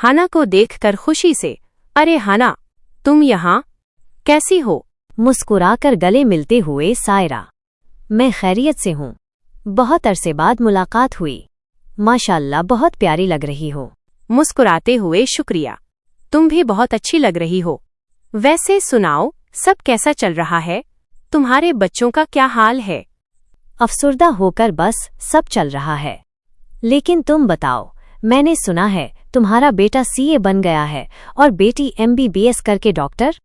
हना को देखकर खुशी से, अरे हना, तुम यहाँ कैसी हो? मुस्कुराकर गले मिलते हुए सायरा, मैं खैरियत से हूँ, बहुत अरसे बाद मुलाकात हुई, माशाअल्लाह बहुत प्यारी लग रही हो। मुस्कुराते हुए, शुक्रिया, तुम भी बहुत अच्छी लग रही हो। वैसे सुनाओ, सब कैसा चल रहा है? तुम्हारे बच्चों का क्या हाल है? अफसुर्दा होकर बस सब चल रहा है। लेकिन तुम बताओ, मैंने सुना है तुम्हारा बेटा सीए बन गया है और बेटी एमबीबीएस करके डॉक्टर।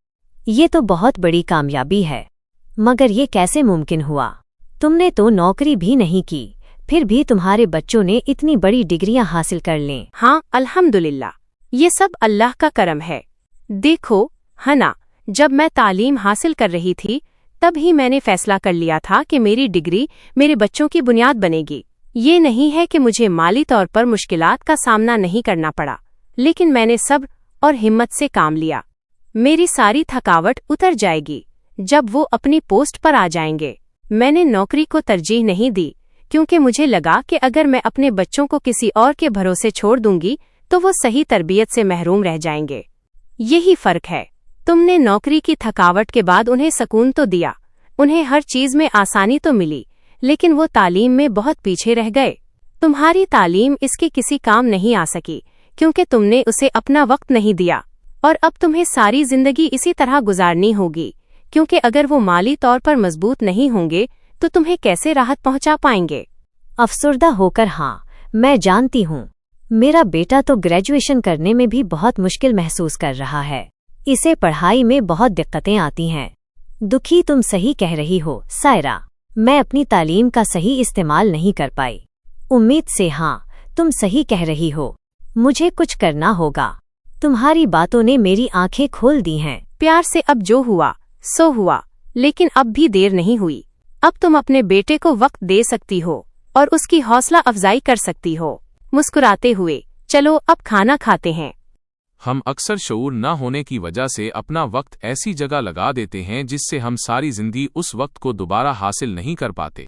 ये तो बहुत बड़ी कामयाबी है, मगर ये कैसे मुमकिन हुआ? तुमने तो नौकरी भी नहीं की, फिर भी तुम्हारे बच्चों ने इतनी बड़ी डिग्रियां हासिल कर लें। हाँ, अल्हम्दुलिल्लाह, ये सब अल्लाह का करम है। देखो हना, जब मैं तालीम हासिल कर रही थी तब ही मैंने फैसला कर लिया था कि मेरी डिग्री मेरे बच्चों की बुनियाद बनेगी। ये नहीं है कि मुझे माली तौर पर मुश्किलात का सामना नहीं करना पड़ा, लेकिन मैंने सब्र और हिम्मत से काम लिया। मेरी सारी थकावट उतर जाएगी जब वो अपनी पोस्ट पर आ जाएंगे। मैंने नौकरी को तरजीह नहीं दी, क्योंकि मुझे लगा कि अगर मैं अपने बच्चों को किसी और के भरोसे छोड़ दूंगी तो वो सही तरबियत से महरूम रह जाएंगे। यही फर्क है। तुमने नौकरी की थकावट के बाद उन्हें सुकून तो दिया, उन्हें हर चीज में आसानी तो मिली, लेकिन वो तालीम में बहुत पीछे रह गए। तुम्हारी तालीम इसके किसी काम नहीं आ सकी, क्योंकि तुमने उसे अपना वक्त नहीं दिया, और अब तुम्हें सारी जिंदगी इसी तरह गुजारनी होगी, क्योंकि अगर वो माली तौर पर मजबूत नहीं होंगे तो तुम्हें कैसे राहत पहुंचा पाएंगे? अफसुर्दा होकर, हाँ, मैं जानती हूँ। मेरा बेटा तो ग्रेजुएशन करने में भी बहुत मुश्किल महसूस कर रहा है। इसे पढ़ाई में बहुत दिक्कतें आती हैं। दुखी तुम सही कह रही हो सायरा, मैं अपनी तालीम का सही इस्तेमाल नहीं कर पाई। उम्मीद से हाँ, तुम सही कह रही हो, मुझे कुछ करना होगा। तुम्हारी बातों ने मेरी आंखें खोल दी हैं। प्यार से अब जो हुआ सो हुआ, लेकिन अब भी देर नहीं हुई। अब तुम अपने बेटे को वक्त दे सकती हो और उसकी हौसला अफजाई कर सकती हो। मुस्कुराते हुए, चलो अब खाना खाते हैं। हम अक्सर शऊर न होने की वजह से अपना वक्त ऐसी जगह लगा देते हैं जिससे हम सारी जिंदगी उस वक्त को दोबारा हासिल नहीं कर पाते।